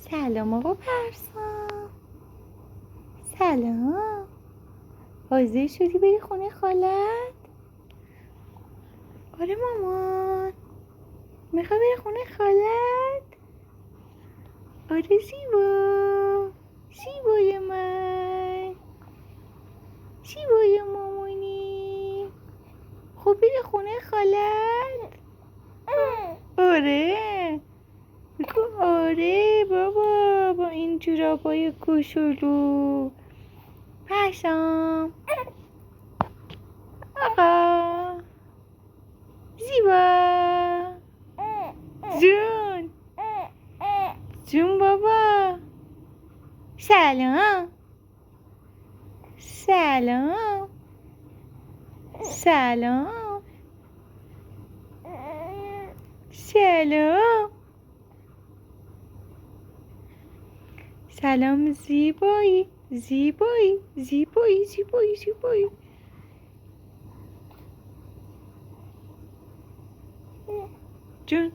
سلام آقا پرسام. سلام. حاضر شدی بری خونه خالت؟ آره مامان، میخوای بری خونه خالت؟ آره زیبای من، زیبای مامانی. خب بری خونه خالت؟ آره بگو آره بابا، با این جورابای کوچولو. پرسام آقا زیبا جون بابا. سلام سلام سلام سلام سلام. زیبایی جون